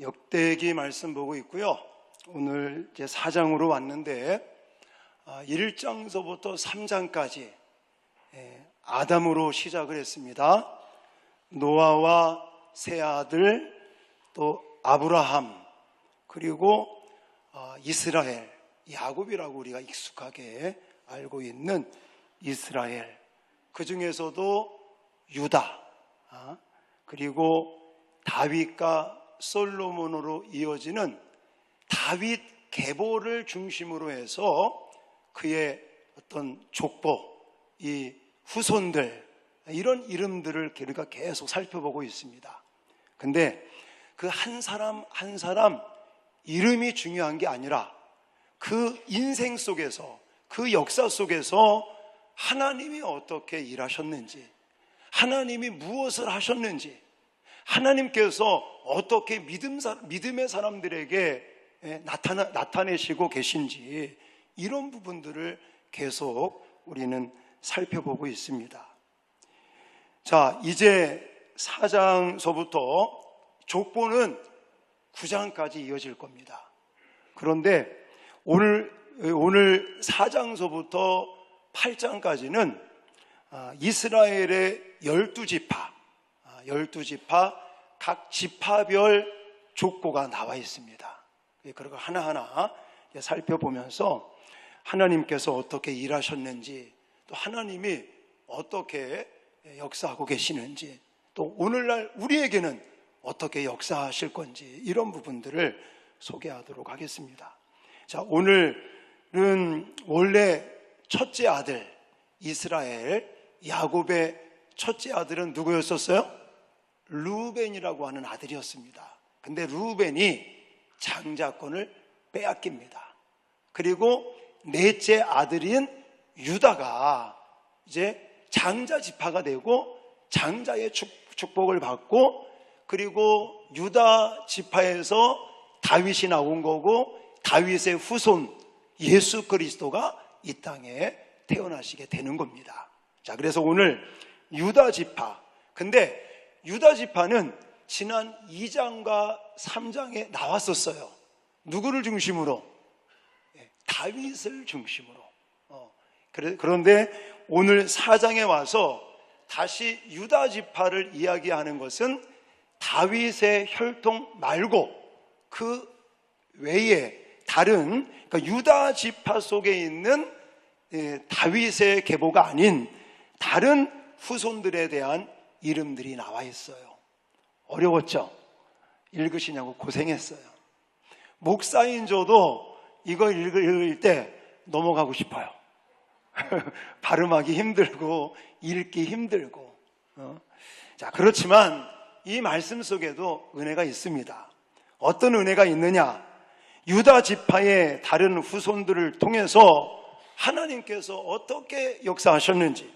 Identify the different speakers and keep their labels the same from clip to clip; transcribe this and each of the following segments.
Speaker 1: 역대기 말씀 보고 있고요. 오늘 이제 4장으로 왔는데 1장서부터 3장까지 아담으로 시작을 했습니다. 노아와 세 아들, 또 아브라함, 그리고 이스라엘, 야곱이라고 우리가 익숙하게 알고 있는 이스라엘, 그 중에서도 유다, 그리고 다윗과 솔로몬으로 이어지는 다윗 계보를 중심으로 해서 그의 어떤 족보, 이 후손들, 이런 이름들을 우리가 계속 살펴보고 있습니다. 근데 그 한 사람 한 사람 이름이 중요한 게 아니라 그 인생 속에서, 그 역사 속에서 하나님이 어떻게 일하셨는지, 하나님이 무엇을 하셨는지, 하나님께서 어떻게 믿음의 사람들에게 나타내시고 계신지, 이런 부분들을 계속 우리는 살펴보고 있습니다. 자, 이제 4장서부터 족보는 9장까지 이어질 겁니다. 그런데 오늘 4장서부터 8장까지는 이스라엘의 12지파, 12지파 각 지파별 족보가 나와 있습니다. 그걸 하나하나 살펴보면서 하나님께서 어떻게 일하셨는지, 또 하나님이 어떻게 역사하고 계시는지, 또 오늘날 우리에게는 어떻게 역사하실 건지, 이런 부분들을 소개하도록 하겠습니다. 자, 오늘은 원래 첫째 아들 이스라엘, 야곱의 첫째 아들은 누구였었어요? 르우벤이라고 하는 아들이었습니다. 근데 르우벤이 장자권을 빼앗깁니다. 그리고 넷째 아들인 유다가 이제 장자 지파가 되고 장자의 축복을 받고, 그리고 유다 지파에서 다윗이 나온 거고, 다윗의 후손 예수 그리스도가 이 땅에 태어나시게 되는 겁니다. 자, 그래서 오늘 유다 지파, 근데 유다 지파는 지난 2장과 3장에 나왔었어요. 누구를 중심으로? 다윗을 중심으로. 그런데 오늘 4장에 와서 다시 유다 지파를 이야기하는 것은 다윗의 혈통 말고 그 외에 다른, 그러니까 유다 지파 속에 있는 다윗의 계보가 아닌 다른 후손들에 대한 이름들이 나와 있어요. 어려웠죠? 읽으시냐고 고생했어요. 목사인 저도 이거 읽을 때 넘어가고 싶어요. 발음하기 힘들고 읽기 힘들고. 자, 그렇지만 이 말씀 속에도 은혜가 있습니다. 어떤 은혜가 있느냐? 유다 지파의 다른 후손들을 통해서 하나님께서 어떻게 역사하셨는지,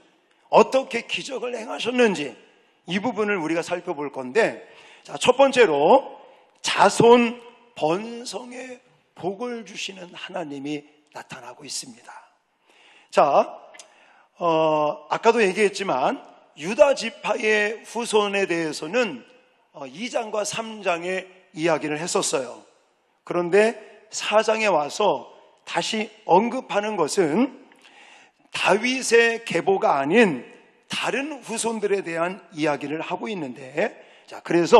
Speaker 1: 어떻게 기적을 행하셨는지, 이 부분을 우리가 살펴볼 건데, 자, 첫 번째로 자손 번성의 복을 주시는 하나님이 나타나고 있습니다. 자, 아까도 얘기했지만 유다 지파의 후손에 대해서는 2장과 3장에 이야기를 했었어요. 그런데 4장에 와서 다시 언급하는 것은 다윗의 계보가 아닌 다른 후손들에 대한 이야기를 하고 있는데, 자, 그래서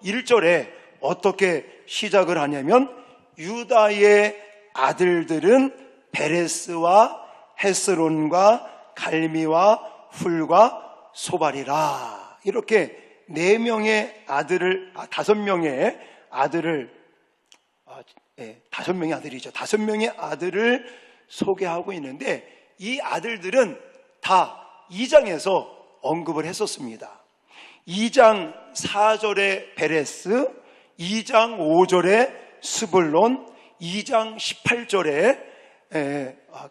Speaker 1: 1절에 어떻게 시작을 하냐면 유다의 아들들은 베레스와 헤스론과 갈미와 훌과 소발이라, 이렇게 4명의 아들을, 5명의 아들을, 5명의 아들이죠. 5명의 아들을 소개하고 있는데, 이 아들들은 다 2장에서 언급을 했었습니다. 2장 4절에 베레스, 2장 5절에 스불론, 2장 18절에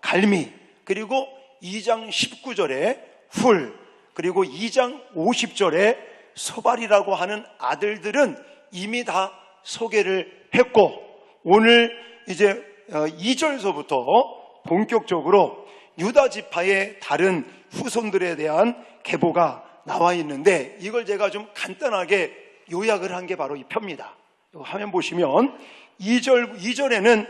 Speaker 1: 갈미, 그리고 2장 19절에 훌, 그리고 2장 50절에 소발이라고 하는 아들들은 이미 다 소개를 했고, 오늘 이제 2절서부터 본격적으로 유다 지파의 다른 후손들에 대한 계보가 나와 있는데, 이걸 제가 좀 간단하게 요약을 한 게 바로 이 표입니다. 화면 보시면 2절에는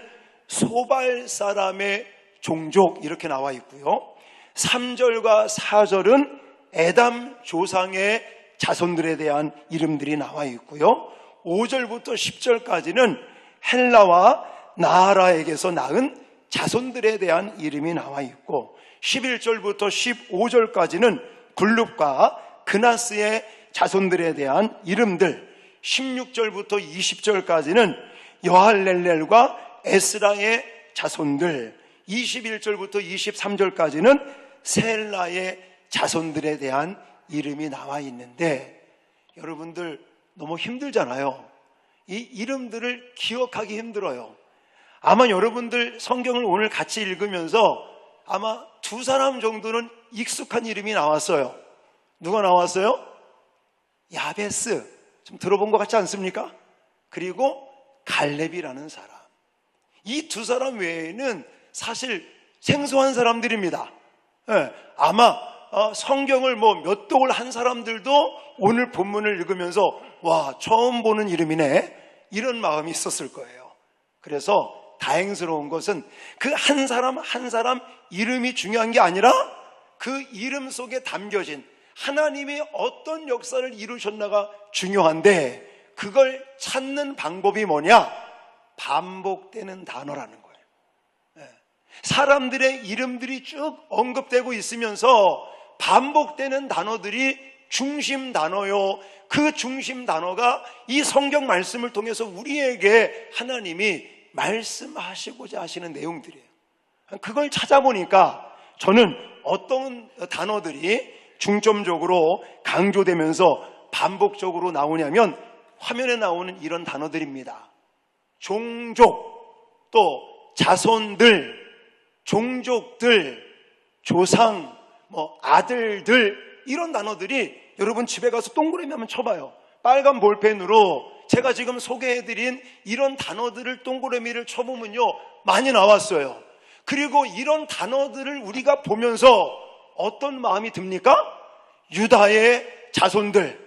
Speaker 1: 소발 사람의 종족 이렇게 나와 있고요. 3절과 4절은 에담 조상의 자손들에 대한 이름들이 나와 있고요. 5절부터 10절까지는 헬라와 나아라에게서 낳은 자손들에 대한 이름이 나와 있고 11절부터 15절까지는 글룹과 그나스의 자손들에 대한 이름들, 16절부터 20절까지는 여할렐렐과 에스라의 자손들, 21절부터 23절까지는 셀라의 자손들에 대한 이름이 나와 있는데 여러분들 너무 힘들잖아요. 이 이름들을 기억하기 힘들어요. 아마 여러분들 성경을 오늘 같이 읽으면서 아마 두 사람 정도는 익숙한 이름이 나왔어요. 누가 나왔어요? 야베스. 좀 들어본 것 같지 않습니까? 그리고 갈렙이라는 사람. 이 두 사람 외에는 사실 생소한 사람들입니다. 아마 성경을 몇 독을 한 사람들도 오늘 본문을 읽으면서 와, 처음 보는 이름이네, 이런 마음이 있었을 거예요. 그래서 다행스러운 것은 그 한 사람 한 사람 이름이 중요한 게 아니라 그 이름 속에 담겨진 하나님이 어떤 역사를 이루셨나가 중요한데, 그걸 찾는 방법이 뭐냐? 반복되는 단어라는 거예요. 사람들의 이름들이 쭉 언급되고 있으면서 반복되는 단어들이 중심 단어요. 그 중심 단어가 이 성경 말씀을 통해서 우리에게 하나님이 말씀하시고자 하시는 내용들이에요. 그걸 찾아보니까 저는 어떤 단어들이 중점적으로 강조되면서 반복적으로 나오냐면 화면에 나오는 이런 단어들입니다. 종족, 또 자손들, 종족들, 조상, 아들들, 이런 단어들이 여러분 집에 가서 동그라미 한번 쳐봐요. 빨간 볼펜으로 제가 지금 소개해드린 이런 단어들을 동그라미를 쳐보면요, 많이 나왔어요. 그리고 이런 단어들을 우리가 보면서 어떤 마음이 듭니까? 유다의 자손들,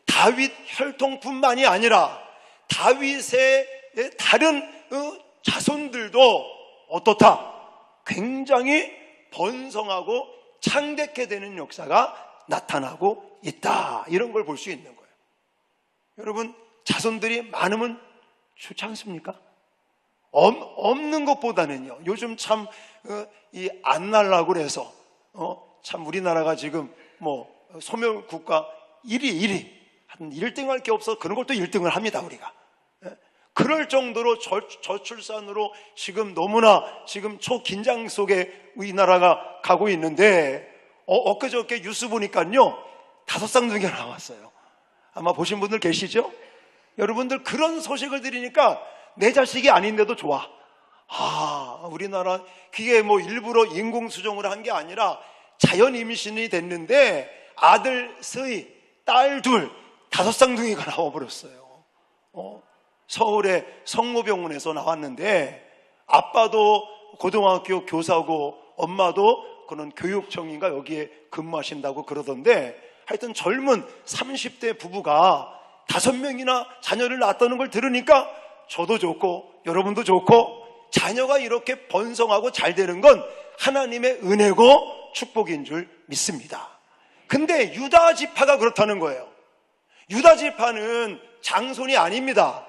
Speaker 1: 다윗 혈통뿐만이 아니라 다윗의 다른 자손들도 어떻다? 굉장히 번성하고 창대케 되는 역사가 나타나고 있다, 이런 걸 볼 수 있는 거예요. 여러분, 자손들이 많으면 좋지 않습니까? 없는 것보다는요. 요즘 참 안 날라고 그래서 참 우리나라가 지금 소멸 국가 1위 한 1등 할 게 없어 그런 것도 1등을 합니다, 우리가. 그럴 정도로 저출산으로 지금 너무나 지금 초긴장 속에 우리나라가 가고 있는데, 엊그저께 뉴스 보니까요 5쌍둥이가 나왔어요. 아마 보신 분들 계시죠? 여러분들, 그런 소식을 들으니까 내 자식이 아닌데도 좋아. 우리나라 그게 일부러 인공수정을 한 게 아니라 자연 임신이 됐는데 아들 셋, 딸 둘, 5쌍둥이가 나와버렸어요. 서울의 성모병원에서 나왔는데 아빠도 고등학교 교사고 엄마도 그런 교육청인가 여기에 근무하신다고 그러던데, 하여튼 젊은 30대 부부가 5명이나 자녀를 낳았다는 걸 들으니까 저도 좋고 여러분도 좋고, 자녀가 이렇게 번성하고 잘 되는 건 하나님의 은혜고 축복인 줄 믿습니다. 근데 유다 지파가 그렇다는 거예요. 유다 지파는 장손이 아닙니다.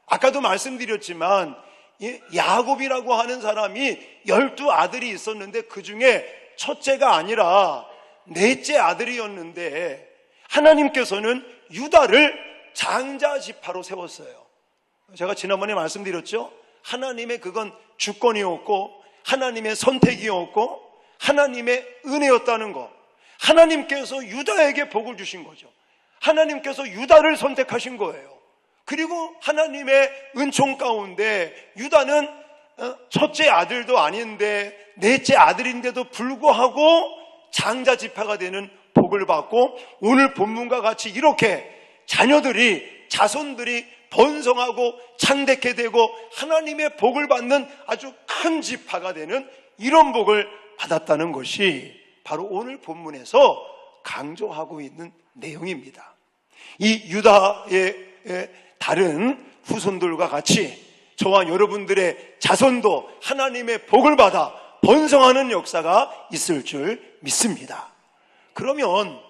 Speaker 1: 아까도 말씀드렸지만 야곱이라고 하는 사람이 12아들이 있었는데 그 중에 첫째가 아니라 넷째 아들이었는데 하나님께서는 유다를 장자 지파로 세웠어요. 제가 지난번에 말씀드렸죠. 하나님의 그건 주권이었고 하나님의 선택이었고 하나님의 은혜였다는 것. 하나님께서 유다에게 복을 주신 거죠. 하나님께서 유다를 선택하신 거예요. 그리고 하나님의 은총 가운데 유다는 첫째 아들도 아닌데 넷째 아들인데도 불구하고 장자 지파가 되는 복을 받고, 오늘 본문과 같이 이렇게 자손들이 번성하고 창대케 되고 하나님의 복을 받는 아주 큰 지파가 되는 이런 복을 받았다는 것이 바로 오늘 본문에서 강조하고 있는 내용입니다. 이 유다의 다른 후손들과 같이 저와 여러분들의 자손도 하나님의 복을 받아 번성하는 역사가 있을 줄 믿습니다. 그러면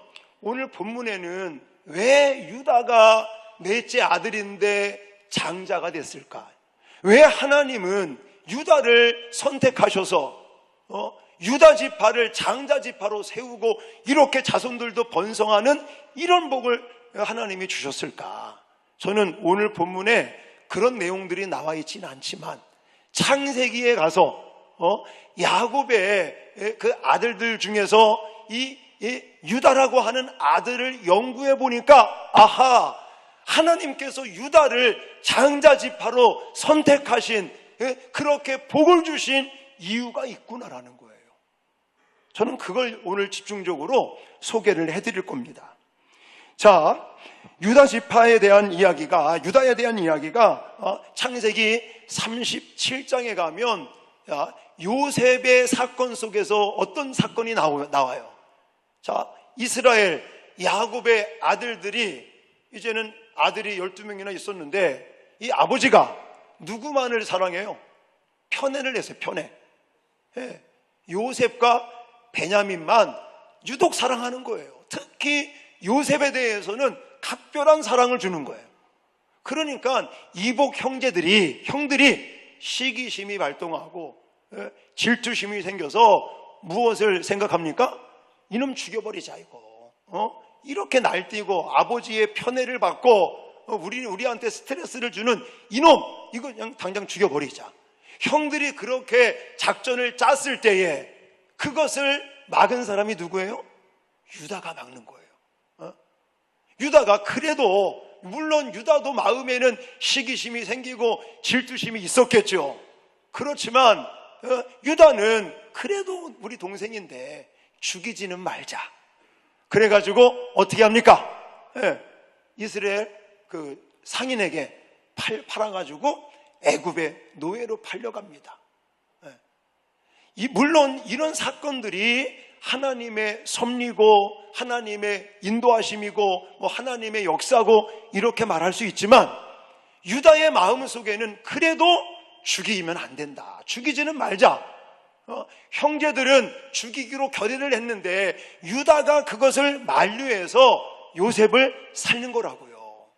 Speaker 1: 오늘 본문에는 왜 유다가 넷째 아들인데 장자가 됐을까? 왜 하나님은 유다를 선택하셔서 유다 지파를 장자 지파로 세우고 이렇게 자손들도 번성하는 이런 복을 하나님이 주셨을까? 저는 오늘 본문에 그런 내용들이 나와 있지는 않지만 창세기에 가서 야곱의 그 아들들 중에서 이 유다라고 하는 아들을 연구해 보니까 아하, 하나님께서 유다를 장자 지파로 선택하신, 그렇게 복을 주신 이유가 있구나라는 거예요. 저는 그걸 오늘 집중적으로 소개를 해드릴 겁니다. 자, 유다에 대한 이야기가 창세기 37장에 가면 요셉의 사건 속에서 어떤 사건이 나와요. 자, 이스라엘 야곱의 아들들이, 이제는 아들이 12명이나 있었는데 이 아버지가 누구만을 사랑해요? 편애를 했어요. 편애. 요셉과 베냐민만 유독 사랑하는 거예요. 특히 요셉에 대해서는 각별한 사랑을 주는 거예요. 그러니까 이복 형들이 시기심이 발동하고 질투심이 생겨서 무엇을 생각합니까? 이놈 죽여버리자 이거. 이렇게 날뛰고 아버지의 편애를 받고 우리한테 스트레스를 주는 이놈, 이거 그냥 당장 죽여버리자. 형들이 그렇게 작전을 짰을 때에 그것을 막은 사람이 누구예요? 유다가 막는 거예요. 유다가 그래도, 물론 유다도 마음에는 시기심이 생기고 질투심이 있었겠죠. 그렇지만 유다는 그래도 우리 동생인데 죽이지는 말자. 그래가지고 어떻게 합니까? 이스라엘 그 상인에게 팔아가지고 애굽의 노예로 팔려갑니다. 물론 이런 사건들이 하나님의 섭리고 하나님의 인도하심이고 하나님의 역사고 이렇게 말할 수 있지만 유다의 마음속에는 그래도 죽이면 안 된다. 죽이지는 말자. 형제들은 죽이기로 결의를 했는데 유다가 그것을 만류해서 요셉을 살린 거라고요.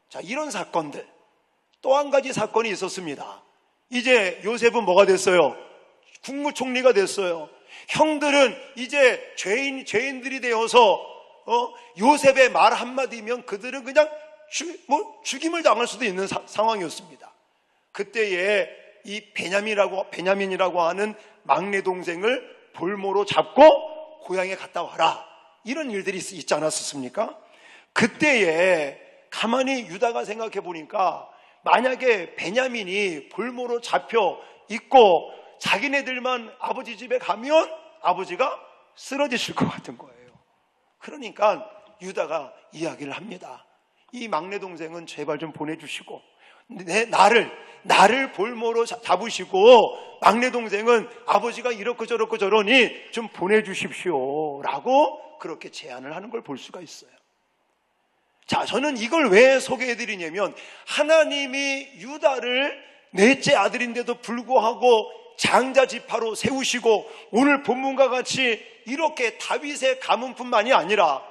Speaker 1: 자, 이런 사건들. 또 한 가지 사건이 있었습니다. 이제 요셉은 뭐가 됐어요? 국무총리가 됐어요. 형들은 이제 죄인들이 되어서 요셉의 말 한마디면 그들은 그냥 죽임을 당할 수도 있는 상황이었습니다. 그때에 이 베냐민이라고 하는 막내 동생을 볼모로 잡고 고향에 갔다 와라, 이런 일들이 있지 않았습니까? 그때에 가만히 유다가 생각해 보니까 만약에 베냐민이 볼모로 잡혀 있고 자기네들만 아버지 집에 가면 아버지가 쓰러지실 것 같은 거예요. 그러니까 유다가 이야기를 합니다. 이 막내 동생은 제발 좀 보내주시고 나를 볼모로 잡으시고 막내 동생은 아버지가 이렇고 저렇고 저러니 좀 보내주십시오 라고 그렇게 제안을 하는 걸 볼 수가 있어요. 자, 저는 이걸 왜 소개해드리냐면 하나님이 유다를 넷째 아들인데도 불구하고 장자 지파로 세우시고 오늘 본문과 같이 이렇게 다윗의 가문뿐만이 아니라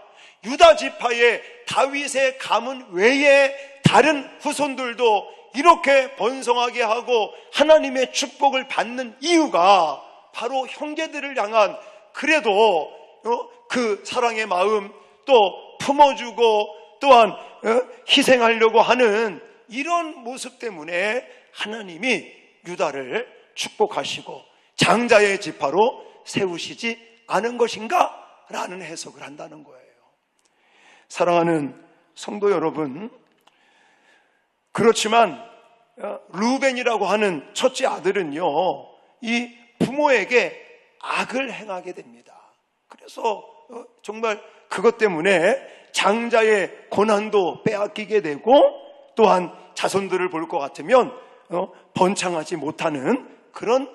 Speaker 1: 유다 지파의 다윗의 가문 외에 다른 후손들도 이렇게 번성하게 하고 하나님의 축복을 받는 이유가 바로 형제들을 향한 그래도 그 사랑의 마음, 또 품어주고 또한 희생하려고 하는 이런 모습 때문에 하나님이 유다를 축복하시고 장자의 지파로 세우시지 않은 것인가? 라는 해석을 한다는 거예요. 사랑하는 성도 여러분, 그렇지만 루벤이라고 하는 첫째 아들은요, 이 부모에게 악을 행하게 됩니다. 그래서 정말 그것 때문에 장자의 고난도 빼앗기게 되고 또한 자손들을 볼 것 같으면 번창하지 못하는 그런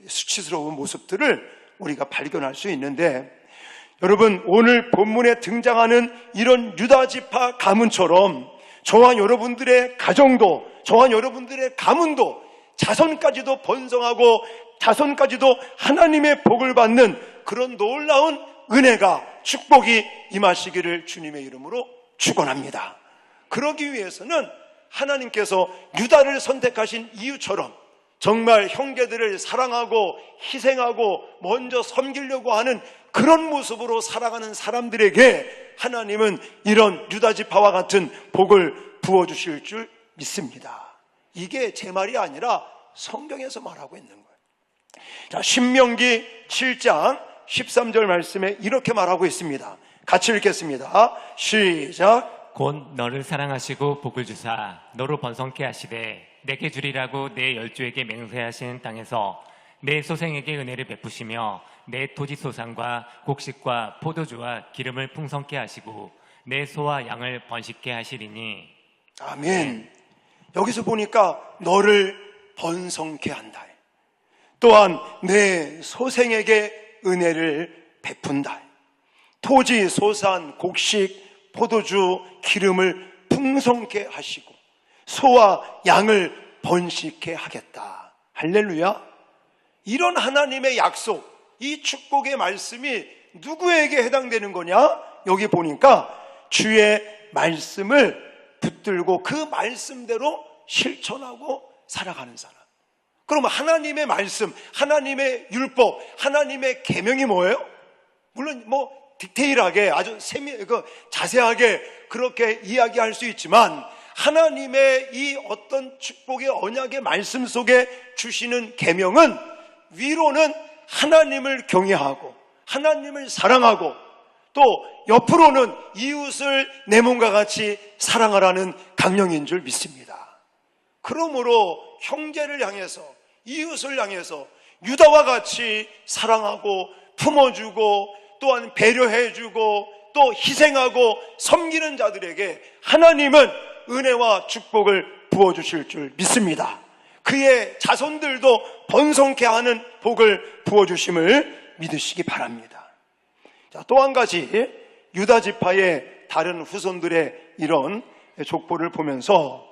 Speaker 1: 수치스러운 모습들을 우리가 발견할 수 있는데, 여러분 오늘 본문에 등장하는 이런 유다 지파 가문처럼 저와 여러분들의 가정도, 저와 여러분들의 가문도, 자손까지도 번성하고 자손까지도 하나님의 복을 받는 그런 놀라운 은혜가, 축복이 임하시기를 주님의 이름으로 축원합니다. 그러기 위해서는 하나님께서 유다를 선택하신 이유처럼 정말 형제들을 사랑하고 희생하고 먼저 섬기려고 하는 그런 모습으로 살아가는 사람들에게 하나님은 이런 유다 지파와 같은 복을 부어주실 줄 믿습니다. 이게 제 말이 아니라 성경에서 말하고 있는 거예요. 자, 신명기 7장 13절 말씀에 이렇게 말하고 있습니다. 같이 읽겠습니다. 시작.
Speaker 2: 곧 너를 사랑하시고 복을 주사 너로 번성케 하시되 내게 주리라고 내 열조에게 맹세하신 땅에서 내 소생에게 은혜를 베푸시며 내 토지 소산과 곡식과 포도주와 기름을 풍성케 하시고 내 소와 양을 번식케 하시리니.
Speaker 1: 아멘. 여기서 보니까 너를 번성케 한다. 또한 내 소생에게 은혜를 베푼다. 토지 소산, 곡식, 포도주, 기름을 풍성케 하시고 소와 양을 번식케 하겠다. 할렐루야. 이런 하나님의 약속, 이 축복의 말씀이 누구에게 해당되는 거냐? 여기 보니까 주의 말씀을 붙들고 그 말씀대로 실천하고 살아가는 사람. 그럼 하나님의 말씀, 하나님의 율법, 하나님의 계명이 뭐예요? 물론 디테일하게 아주 자세하게 그렇게 이야기할 수 있지만 하나님의 이 어떤 축복의 언약의 말씀 속에 주시는 계명은 위로는 하나님을 경외하고 하나님을 사랑하고 또 옆으로는 이웃을 내 몸과 같이 사랑하라는 강령인 줄 믿습니다. 그러므로 형제를 향해서 이웃을 향해서 유다와 같이 사랑하고 품어주고 또한 배려해주고 또 희생하고 섬기는 자들에게 하나님은 은혜와 축복을 부어주실 줄 믿습니다. 그의 자손들도 번성케 하는 복을 부어주심을 믿으시기 바랍니다. 자, 또 한 가지 유다 지파의 다른 후손들의 이런 족보를 보면서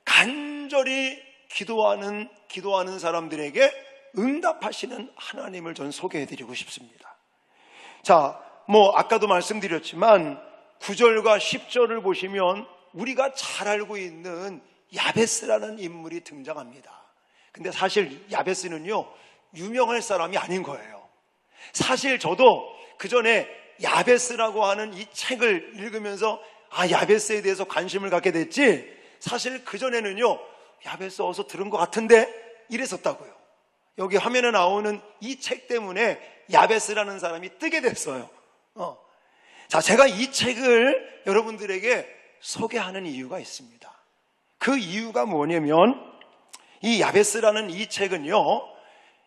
Speaker 1: 간절히 기도하는 사람들에게 응답하시는 하나님을 전 소개해드리고 싶습니다. 자, 아까도 말씀드렸지만 9절과 10절을 보시면 우리가 잘 알고 있는 야베스라는 인물이 등장합니다. 근데 사실 야베스는요, 유명할 사람이 아닌 거예요. 사실 저도 그 전에 야베스라고 하는 이 책을 읽으면서 야베스에 대해서 관심을 갖게 됐지, 사실 그 전에는요, 야베스 어디서 들은 것 같은데 이랬었다고요. 여기 화면에 나오는 이 책 때문에 야베스라는 사람이 뜨게 됐어요. 자, 제가 이 책을 여러분들에게 소개하는 이유가 있습니다. 그 이유가 뭐냐면 이 야베스라는 이 책은요,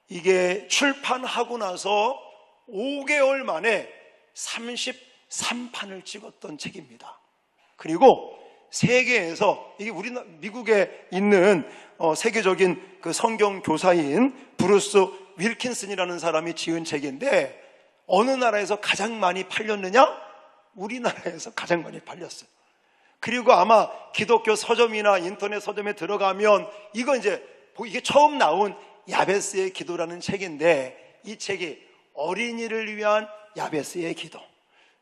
Speaker 1: 이게 출판하고 나서 5개월 만에 33판을 찍었던 책입니다. 그리고 세계에서, 이게 미국에 있는 세계적인 그 성경 교사인 브루스 윌킨슨이라는 사람이 지은 책인데, 어느 나라에서 가장 많이 팔렸느냐? 우리나라에서 가장 많이 팔렸어요. 그리고 아마 기독교 서점이나 인터넷 서점에 들어가면 이게 처음 나온 야베스의 기도라는 책인데, 이 책이 어린이를 위한 야베스의 기도,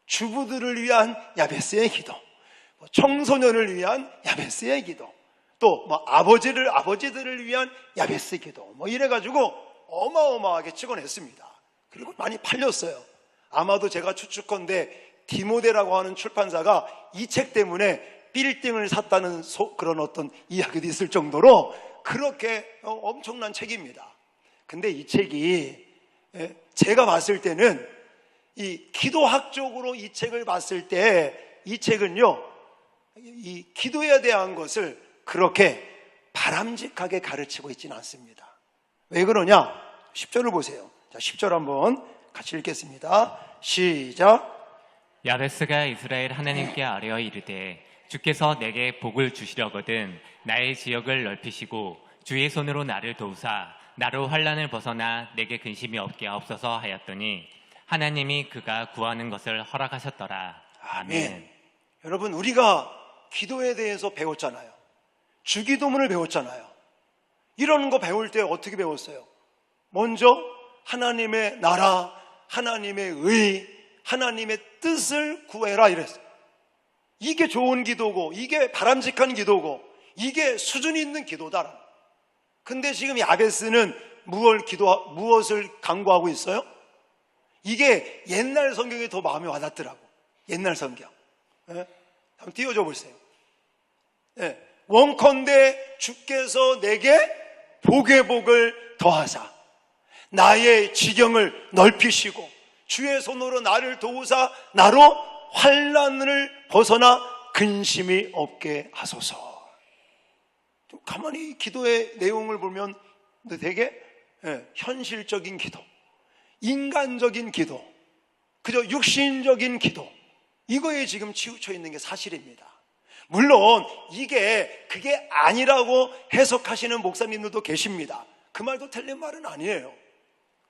Speaker 1: 주부들을 위한 야베스의 기도, 청소년을 위한 야베스의 기도, 또 아버지들을 위한 야베스 기도, 이래가지고 어마어마하게 찍어냈습니다. 그리고 많이 팔렸어요. 아마도 제가 추측컨대 디모데라고 하는 출판사가 이 책 때문에 빌딩을 샀다는 그런 어떤 이야기도 있을 정도로 그렇게 엄청난 책입니다. 근데 이 책이 제가 봤을 때는 이 기도학적으로 이 책을 봤을 때 이 책은요, 이 기도에 대한 것을 그렇게 바람직하게 가르치고 있지는 않습니다. 왜 그러냐? 10절을 보세요. 자, 10절 한번 같이 읽겠습니다. 시작.
Speaker 2: 야베스가 이스라엘 하나님께 아뢰어 이르되 주께서 내게 복을 주시려거든 나의 지역을 넓히시고 주의 손으로 나를 도우사 나로 환난을 벗어나 내게 근심이 없게 하옵소서 하였더니 하나님이 그가 구하는 것을 허락하셨더라. 아멘.
Speaker 1: 여러분, 우리가 기도에 대해서 배웠잖아요. 주기도문을 배웠잖아요. 이런 거 배울 때 어떻게 배웠어요? 먼저 하나님의 나라, 하나님의 의, 하나님의 뜻을 구해라 이랬어요. 이게 좋은 기도고, 이게 바람직한 기도고, 이게 수준이 있는 기도다. 근데 지금 야베스는 무엇을 강구하고 있어요? 이게 옛날 성경이 더 마음에 와닿더라고. 옛날 성경. 네? 한번 띄워줘 보세요. 네. 원컨대 주께서 내게 복의 복을 더하사 나의 지경을 넓히시고 주의 손으로 나를 도우사 나로 환난을 벗어나 근심이 없게 하소서. 좀 가만히 기도의 내용을 보면 되게 현실적인 기도, 인간적인 기도, 그저 육신적인 기도, 이거에 지금 치우쳐 있는 게 사실입니다. 물론 그게 아니라고 해석하시는 목사님들도 계십니다. 그 말도 틀린 말은 아니에요.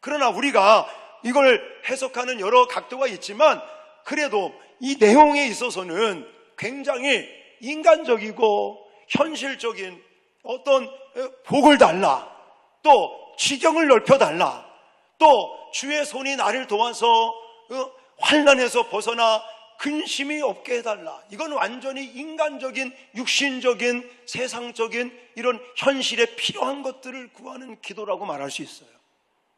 Speaker 1: 그러나 우리가 이걸 해석하는 여러 각도가 있지만 그래도 이 내용에 있어서는 굉장히 인간적이고 현실적인 어떤 복을 달라, 또 지경을 넓혀달라, 또 주의 손이 나를 도와서 환난에서 벗어나 근심이 없게 해달라. 이건 완전히 인간적인, 육신적인, 세상적인 이런 현실에 필요한 것들을 구하는 기도라고 말할 수 있어요.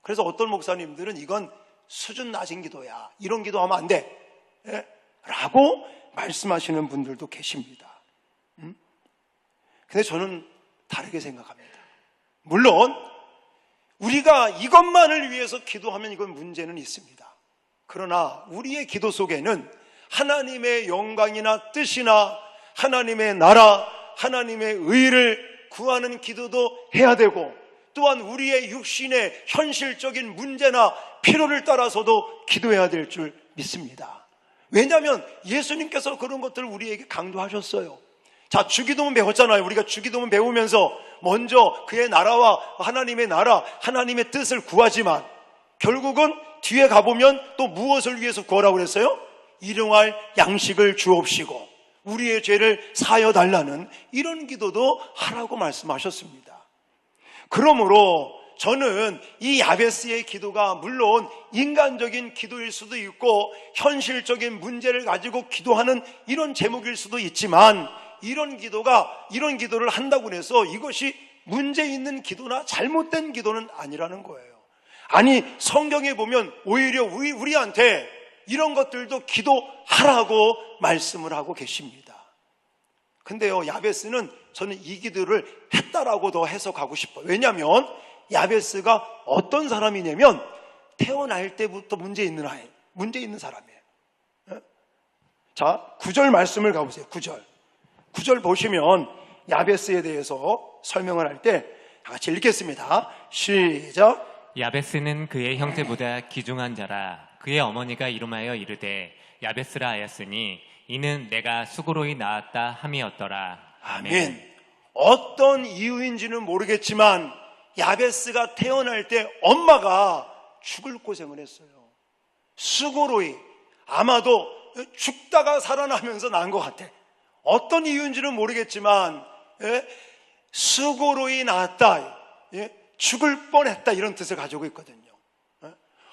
Speaker 1: 그래서 어떤 목사님들은 이건 수준 낮은 기도야, 이런 기도하면 안 돼, 라고 말씀하시는 분들도 계십니다. 근데 저는 다르게 생각합니다. 물론 우리가 이것만을 위해서 기도하면 이건 문제는 있습니다. 그러나 우리의 기도 속에는 하나님의 영광이나 뜻이나 하나님의 나라, 하나님의 의를 구하는 기도도 해야 되고, 또한 우리의 육신의 현실적인 문제나 필요를 따라서도 기도해야 될 줄 믿습니다. 왜냐하면 예수님께서 그런 것들을 우리에게 강조하셨어요. 자, 주기도문 배웠잖아요. 우리가 주기도문 배우면서 먼저 그의 나라와 하나님의 나라, 하나님의 뜻을 구하지만 결국은 뒤에 가보면 또 무엇을 위해서 구하라고 그랬어요? 일용할 양식을 주옵시고 우리의 죄를 사하여 달라는 이런 기도도 하라고 말씀하셨습니다. 그러므로 저는 이 야베스의 기도가 물론 인간적인 기도일 수도 있고 현실적인 문제를 가지고 기도하는 이런 제목일 수도 있지만 이런 기도를 한다고 해서 이것이 문제 있는 기도나 잘못된 기도는 아니라는 거예요. 아니, 성경에 보면 오히려 우리한테 이런 것들도 기도하라고 말씀을 하고 계십니다. 근데요, 야베스는 저는 이 기도를 했다라고 더 해석하고 싶어요. 왜냐하면 야베스가 어떤 사람이냐면 태어날 때부터 문제 있는 사람이에요. 자, 9절 말씀을 가보세요. 9절 보시면 야베스에 대해서 설명을 할 때 다 같이 읽겠습니다. 시작.
Speaker 2: 야베스는 그의 형제보다 귀중한 자라. 그의 어머니가 이름하여 이르되 야베스라 하였으니 이는 내가 수고로이 낳았다 함이었더라.
Speaker 1: 아멘. 어떤 이유인지는 모르겠지만 야베스가 태어날 때 엄마가 죽을 고생을 했어요. 수고로이, 아마도 죽다가 살아나면서 낳은 것 같아. 어떤 이유인지는 모르겠지만 수고로이 낳았다, 죽을 뻔했다, 이런 뜻을 가지고 있거든요.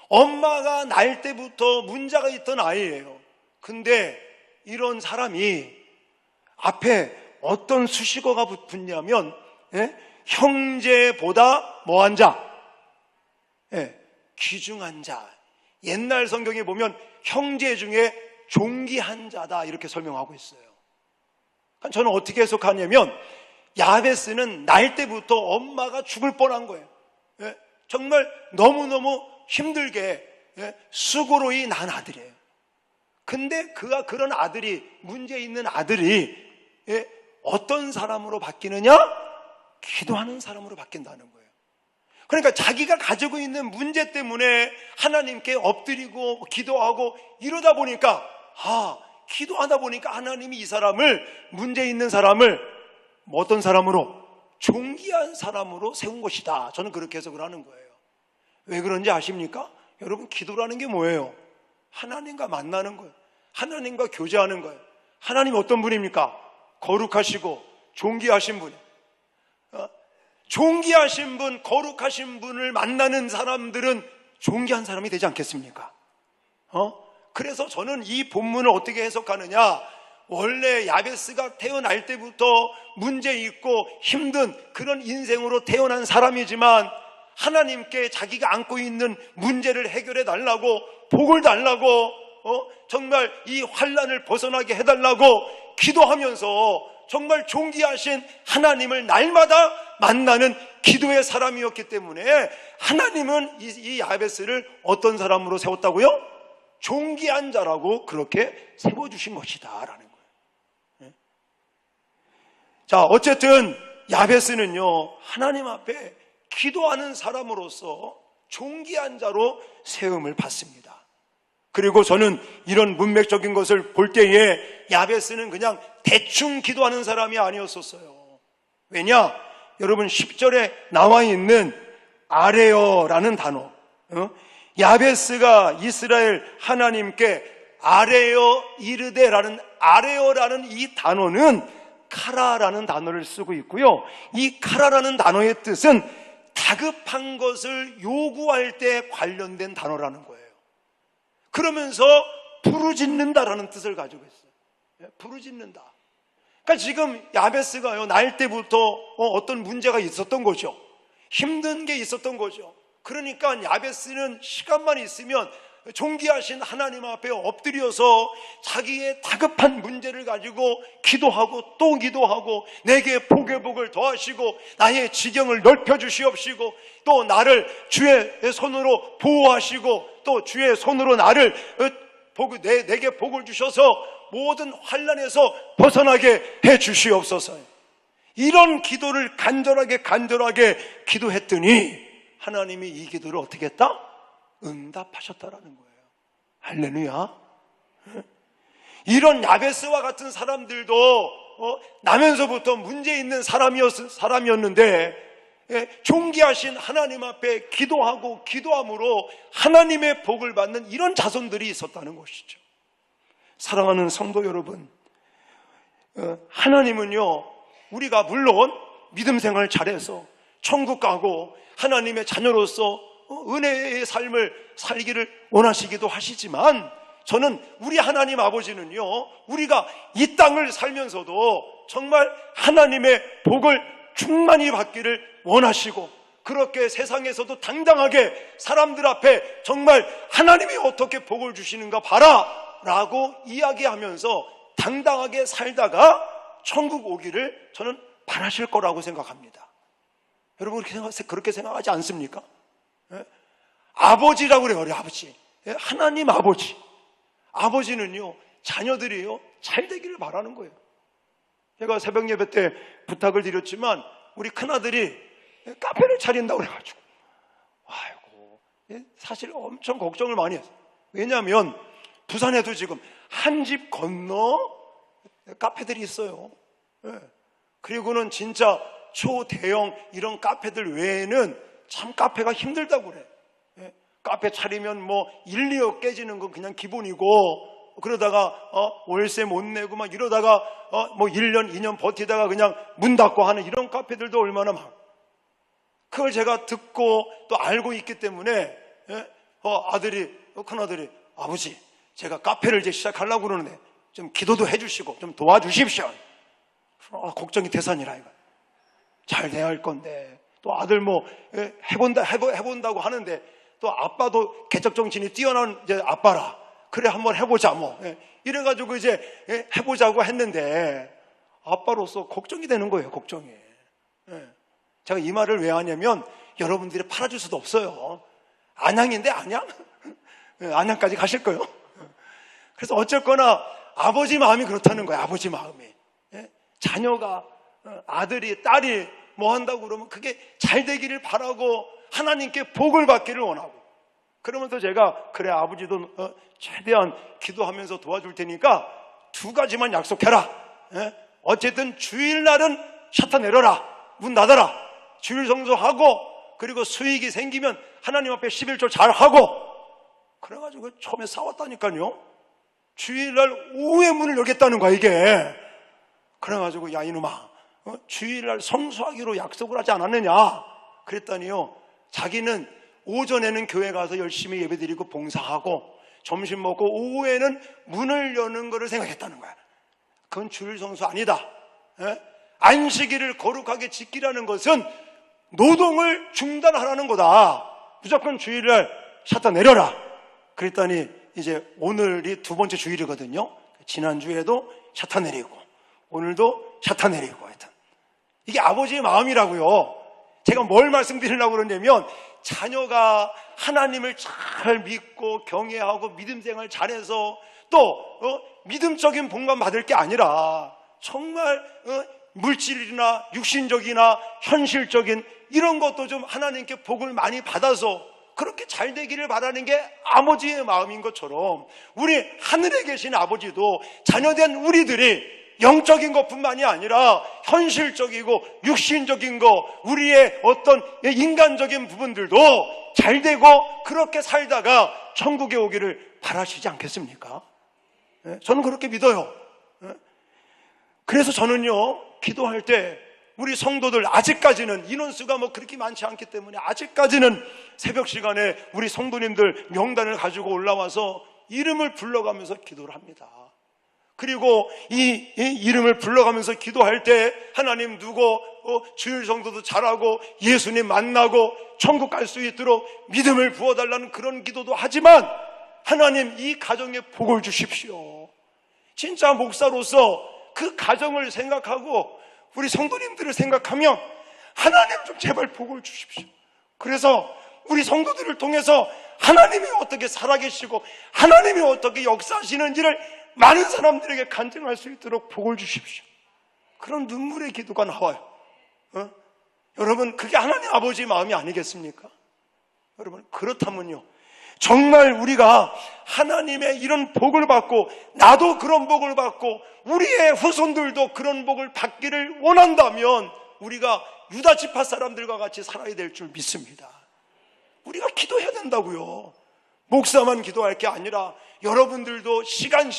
Speaker 1: 엄마가 날 때부터 문제가 있던 아이예요. 근데 이런 사람이 앞에 어떤 수식어가 붙냐면 형제보다 뭐한 자? 귀중한 자. 옛날 성경에 보면 형제 중에 존귀한 자다, 이렇게 설명하고 있어요. 저는 어떻게 해석하냐면 야베스는 날 때부터 엄마가 죽을 뻔한 거예요. 정말 너무너무 힘들게 수고로이 난 아들이에요. 근데 그런 아들이, 문제 있는 아들이 어떤 사람으로 바뀌느냐? 기도하는 사람으로 바뀐다는 거예요. 그러니까 자기가 가지고 있는 문제 때문에 하나님께 엎드리고 기도하고 이러다 보니까 기도하다 보니까 하나님이 이 사람을, 문제 있는 사람을 어떤 사람으로? 존귀한 사람으로 세운 것이다. 저는 그렇게 해석을 하는 거예요. 왜 그런지 아십니까? 여러분, 기도라는 게 뭐예요? 하나님과 만나는 거예요. 하나님과 교제하는 거예요. 하나님 어떤 분입니까? 거룩하시고 존귀하신 분, 존귀하신 분, 거룩하신 분을 만나는 사람들은 존귀한 사람이 되지 않겠습니까? 그래서 저는 이 본문을 어떻게 해석하느냐, 원래 야베스가 태어날 때부터 문제 있고 힘든 그런 인생으로 태어난 사람이지만 하나님께 자기가 안고 있는 문제를 해결해 달라고, 복을 달라고, 정말 이 환난을 벗어나게 해달라고 기도하면서 정말 존귀하신 하나님을 날마다 만나는 기도의 사람이었기 때문에 하나님은 이 야베스를 어떤 사람으로 세웠다고요? 존귀한 자라고 그렇게 세워주신 것이다 라는 거예요. 자, 어쨌든 야베스는요, 하나님 앞에 기도하는 사람으로서 존귀한 자로 세움을 받습니다. 그리고 저는 이런 문맥적인 것을 볼 때에 야베스는 그냥 대충 기도하는 사람이 아니었었어요. 왜냐? 여러분 10절에 나와 있는 아레어라는 단어, 야베스가 이스라엘 하나님께 아레어 이르데라는 아레어라는 이 단어는 카라라는 단어를 쓰고 있고요. 이 카라라는 단어의 뜻은 다급한 것을 요구할 때 관련된 단어라는 거예요. 그러면서 부르짖는다라는 뜻을 가지고 있어요. 부르짖는다. 그러니까 지금 야베스가요, 날 때부터 어떤 문제가 있었던 거죠. 힘든 게 있었던 거죠. 그러니까 야베스는 시간만 있으면 존귀하신 하나님 앞에 엎드려서 자기의 다급한 문제를 가지고 기도하고 또 기도하고, 내게 복의 복을 더하시고 나의 지경을 넓혀주시옵시고, 또 나를 주의 손으로 보호하시고 또 주의 손으로 나를 내게 복을 주셔서 모든 환난에서 벗어나게 해 주시옵소서. 이런 기도를 간절하게 기도했더니 하나님이 이 기도를 어떻게 했다? 응답하셨다라는 거예요. 할렐루야. 이런 야베스와 같은 사람들도 나면서부터 문제 있는 사람이었는데 존귀하신 하나님 앞에 기도하고 기도함으로 하나님의 복을 받는 이런 자손들이 있었다는 것이죠. 사랑하는 성도 여러분, 하나님은요, 우리가 물론 믿음 생활 잘해서 천국 가고 하나님의 자녀로서 은혜의 삶을 살기를 원하시기도 하시지만, 저는 우리 하나님 아버지는요, 우리가 이 땅을 살면서도 정말 하나님의 복을 충만히 받기를 원하시고, 그렇게 세상에서도 당당하게 사람들 앞에 정말 하나님이 어떻게 복을 주시는가 봐라 라고 이야기하면서 당당하게 살다가 천국 오기를 저는 바라실 거라고 생각합니다. 여러분 그렇게 생각하지 않습니까? 아버지라고 그래요. 우리 아버지, 하나님 아버지. 아버지는요, 자녀들이요 잘 되기를 바라는 거예요. 제가 새벽 예배 때 부탁을 드렸지만 우리 큰아들이 카페를 차린다고 그래가지고, 아이고, 사실 엄청 걱정을 많이 했어요. 왜냐하면 부산에도 지금 한 집 건너 카페들이 있어요. 그리고는 진짜 초대형 이런 카페들 외에는 참 카페가 힘들다고 그래. 카페 차리면 뭐 1, 2억 깨지는 건 그냥 기본이고, 그러다가 월세 못 내고 막 이러다가 뭐 1년, 2년 버티다가 그냥 문 닫고 하는 이런 카페들도 얼마나 많아. 그걸 제가 듣고 또 알고 있기 때문에 큰아들이 아버지, 제가 카페를 이제 시작하려고 그러는데 좀 기도도 해주시고 좀 도와주십시오. 걱정이 태산이라 이거. 잘 돼야 할 건데, 또 아들 뭐 해본다고 하는데, 또 아빠도 개척 정신이 뛰어난 이제 아빠라. 그래 한번 해보자 뭐. 이래가지고 이제 해보자고 했는데 아빠로서 걱정이 되는 거예요. 걱정이. 제가 이 말을 왜 하냐면 여러분들이 팔아줄 수도 없어요. 안양인데 안양? 안양까지 가실 거예요. 그래서 어쨌거나 아버지 마음이 그렇다는 거예요. 아버지 마음이. 자녀가, 아들이, 딸이 뭐 한다고 그러면 그게 잘 되기를 바라고 하나님께 복을 받기를 원하고, 그러면서 제가 그래 아버지도 최대한 기도하면서 도와줄 테니까 두 가지만 약속해라. 어쨌든 주일날은 셔터 내려라, 문 닫아라, 주일 성수하고, 그리고 수익이 생기면 하나님 앞에 11조 잘하고. 그래가지고 처음에 싸웠다니까요. 주일날 오후에 문을 열겠다는 거야 이게. 그래가지고 야 이놈아, 주일날 성수하기로 약속을 하지 않았느냐 그랬더니요, 자기는 오전에는 교회 가서 열심히 예배드리고 봉사하고 점심 먹고 오후에는 문을 여는 것을 생각했다는 거야. 그건 주일 성수 아니다. 안식일을 거룩하게 지키라는 것은 노동을 중단하라는 거다. 무조건 주일날 샷다 내려라. 그랬더니 이제 오늘이 두 번째 주일이거든요. 지난주에도 샷다 내리고 오늘도 샷다 내리고 하여튼 이게 아버지의 마음이라고요. 제가 뭘 말씀드리려고 그러냐면 자녀가 하나님을 잘 믿고 경외하고 믿음 생활 잘해서 또 믿음적인 본관 받을 게 아니라 정말 물질이나 육신적이나 현실적인 이런 것도 좀 하나님께 복을 많이 받아서 그렇게 잘 되기를 바라는 게 아버지의 마음인 것처럼 우리 하늘에 계신 아버지도 자녀된 우리들이 영적인 것뿐만이 아니라 현실적이고 육신적인 것, 우리의 어떤 인간적인 부분들도 잘 되고 그렇게 살다가 천국에 오기를 바라시지 않겠습니까? 저는 그렇게 믿어요. 그래서 저는요, 기도할 때 우리 성도들 아직까지는 인원수가 뭐 그렇게 많지 않기 때문에 아직까지는 새벽 시간에 우리 성도님들 명단을 가지고 올라와서 이름을 불러가면서 기도를 합니다. 그리고 이 이름을 불러가면서 기도할 때 하나님 누구 주일 성도도 잘하고 예수님 만나고 천국 갈 수 있도록 믿음을 부어달라는 그런 기도도 하지만 하나님 이 가정에 복을 주십시오. 진짜 목사로서 그 가정을 생각하고 우리 성도님들을 생각하면 하나님 좀 제발 복을 주십시오. 그래서 우리 성도들을 통해서 하나님이 어떻게 살아계시고 하나님이 어떻게 역사하시는지를 많은 사람들에게 간증할 수 있도록 복을 주십시오. 그런 눈물의 기도가 나와요. 여러분, 그게 하나님 아버지의 마음이 아니겠습니까? 여러분, 그렇다면요, 정말 우리가 하나님의 이런 복을 받고 나도 그런 복을 받고 우리의 후손들도 그런 복을 받기를 원한다면 우리가 유다 지파 사람들과 같이 살아야 될 줄 믿습니다. 우리가 기도해야 된다고요. 목사만 기도할 게 아니라 여러분들도 시간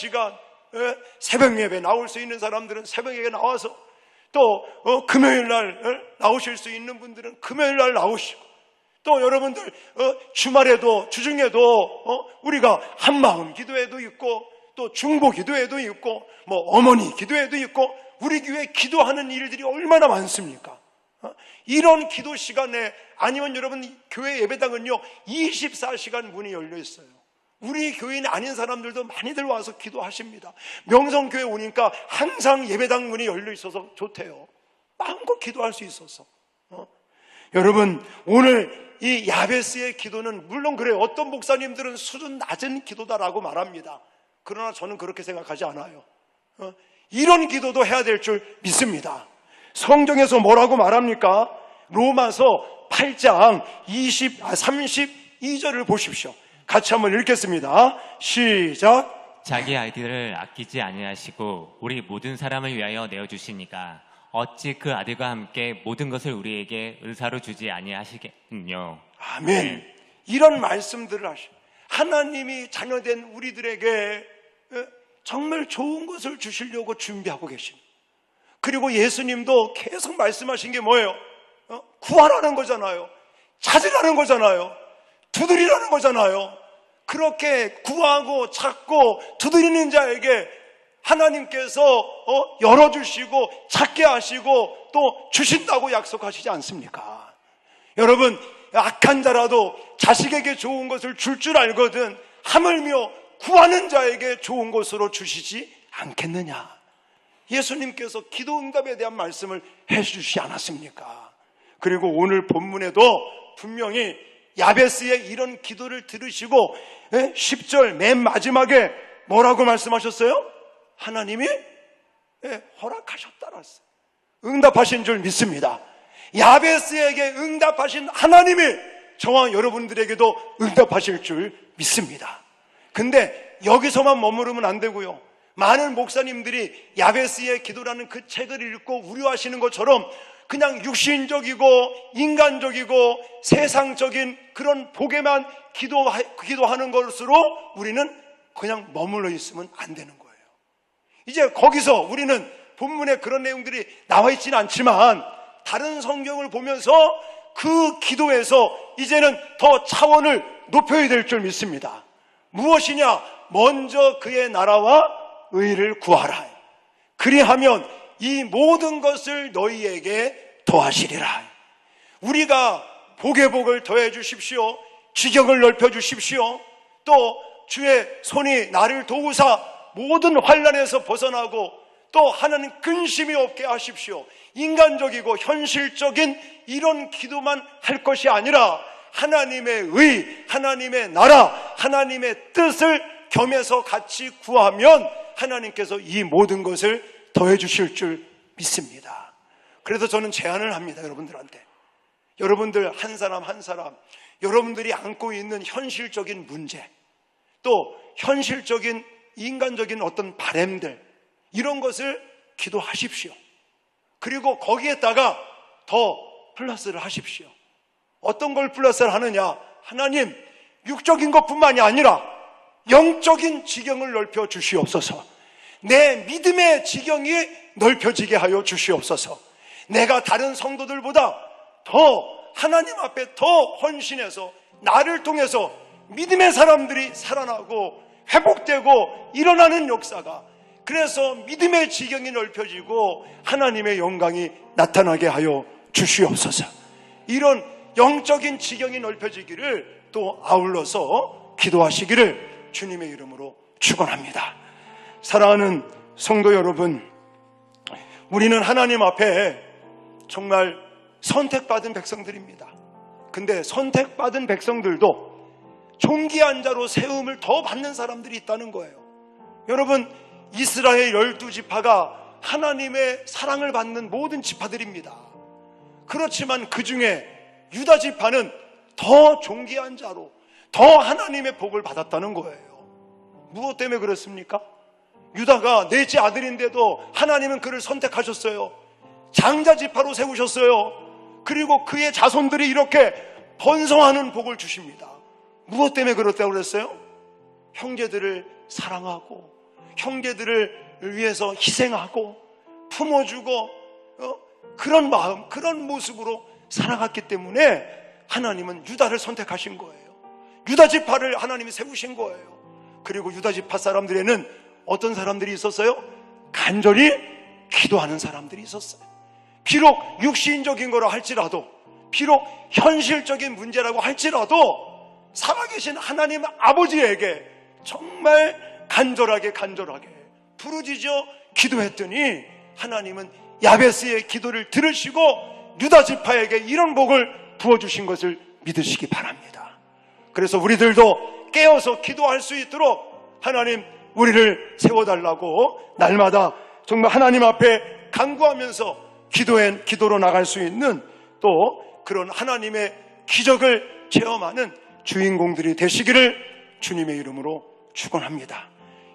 Speaker 1: 새벽 예배 나올 수 있는 사람들은 새벽 예배 나와서 또 금요일 날 나오실 수 있는 분들은 금요일 날 나오시고 또 여러분들 주말에도 주중에도 우리가 한마음 기도회도 있고 또 중보 기도회도 있고 뭐 어머니 기도회도 있고 우리 교회 기도하는 일들이 얼마나 많습니까? 이런 기도 시간에 아니면 여러분 교회 예배당은요 24시간 문이 열려 있어요. 우리 교인 아닌 사람들도 많이들 와서 기도하십니다. 명성교회 오니까 항상 예배당 문이 열려 있어서 좋대요. 마음껏 기도할 수 있어서. 여러분, 오늘 이 야베스의 기도는 물론 그래요. 어떤 목사님들은 수준 낮은 기도다라고 말합니다. 그러나 저는 그렇게 생각하지 않아요. 이런 기도도 해야 될 줄 믿습니다. 성경에서 뭐라고 말합니까? 로마서 8장 32절을 보십시오. 같이 한번 읽겠습니다. 시작.
Speaker 2: 자기 아들을 아끼지 아니하시고 우리 모든 사람을 위하여 내어주시니까 어찌 그 아들과 함께 모든 것을 우리에게 은사로 주지 아니하시겠느냐.
Speaker 1: 아멘. 이런 말씀들을 하시고 하나님이 자녀된 우리들에게 정말 좋은 것을 주시려고 준비하고 계십니다. 그리고 예수님도 계속 말씀하신 게 뭐예요? 구하라는 거잖아요. 찾으라는 거잖아요. 두드리라는 거잖아요. 그렇게 구하고 찾고 두드리는 자에게 하나님께서 열어주시고 찾게 하시고 또 주신다고 약속하시지 않습니까? 여러분, 악한 자라도 자식에게 좋은 것을 줄 줄 알거든 하물며 구하는 자에게 좋은 것으로 주시지 않겠느냐. 예수님께서 기도 응답에 대한 말씀을 해주시지 않았습니까? 그리고 오늘 본문에도 분명히 야베스의 이런 기도를 들으시고 10절 맨 마지막에 뭐라고 말씀하셨어요? 하나님이 허락하셨다라 했어요. 응답하신 줄 믿습니다. 야베스에게 응답하신 하나님이 저와 여러분들에게도 응답하실 줄 믿습니다. 근데 여기서만 머무르면 안 되고요. 많은 목사님들이 야베스의 기도라는 그 책을 읽고 우려하시는 것처럼 그냥 육신적이고 인간적이고 세상적인 그런 복에만 기도하는 것으로 우리는 그냥 머물러 있으면 안 되는 거예요. 이제 거기서 우리는 본문에 그런 내용들이 나와 있지는 않지만 다른 성경을 보면서 그 기도에서 이제는 더 차원을 높여야 될 줄 믿습니다. 무엇이냐? 먼저 그의 나라와 의를 구하라. 그리하면 이 모든 것을 너희에게 더하시리라. 우리가 복의 복을 더해 주십시오. 지경을 넓혀 주십시오. 또 주의 손이 나를 도우사 모든 환난에서 벗어나고 또 하나님 근심이 없게 하십시오. 인간적이고 현실적인 이런 기도만 할 것이 아니라 하나님의 의, 하나님의 나라, 하나님의 뜻을 겸해서 같이 구하면 하나님께서 이 모든 것을 더해 주실 줄 믿습니다. 그래서 저는 제안을 합니다. 여러분들한테. 여러분들 한 사람 한 사람, 여러분들이 안고 있는 현실적인 문제, 또 현실적인 인간적인 어떤 바램들, 이런 것을 기도하십시오. 그리고 거기에다가 더 플러스를 하십시오. 어떤 걸 플러스를 하느냐? 하나님, 육적인 것뿐만이 아니라 영적인 지경을 넓혀 주시옵소서. 내 믿음의 지경이 넓혀지게 하여 주시옵소서. 내가 다른 성도들보다 더 하나님 앞에 더 헌신해서 나를 통해서 믿음의 사람들이 살아나고 회복되고 일어나는 역사가, 그래서 믿음의 지경이 넓혀지고 하나님의 영광이 나타나게 하여 주시옵소서. 이런 영적인 지경이 넓혀지기를 또 아울러서 기도하시기를 주님의 이름으로 축원합니다. 사랑하는 성도 여러분, 우리는 하나님 앞에 정말 선택받은 백성들입니다. 근데 선택받은 백성들도 존귀한 자로 세움을 더 받는 사람들이 있다는 거예요. 여러분, 이스라엘 12지파가 하나님의 사랑을 받는 모든 지파들입니다. 그렇지만 그 중에 유다 지파는 더 존귀한 자로 더 하나님의 복을 받았다는 거예요. 무엇 때문에 그렇습니까? 유다가 넷째 아들인데도 하나님은 그를 선택하셨어요. 장자 지파로 세우셨어요. 그리고 그의 자손들이 이렇게 번성하는 복을 주십니다. 무엇 때문에 그렇다고 그랬어요? 형제들을 사랑하고 형제들을 위해서 희생하고 품어주고 그런 마음, 그런 모습으로 살아갔기 때문에 하나님은 유다를 선택하신 거예요. 유다 지파를 하나님이 세우신 거예요. 그리고 유다 지파 사람들에는 어떤 사람들이 있었어요? 간절히 기도하는 사람들이 있었어요. 비록 육신적인 거라 할지라도, 비록 현실적인 문제라고 할지라도 살아계신 하나님 아버지에게 정말 간절하게 부르짖어 기도했더니 하나님은 야베스의 기도를 들으시고 유다 지파에게 이런 복을 부어주신 것을 믿으시기 바랍니다. 그래서 우리들도 깨어서 기도할 수 있도록 하나님 우리를 세워달라고 날마다 정말 하나님 앞에 간구하면서 기도로 나갈 수 있는 또 그런 하나님의 기적을 체험하는 주인공들이 되시기를 주님의 이름으로 축원합니다.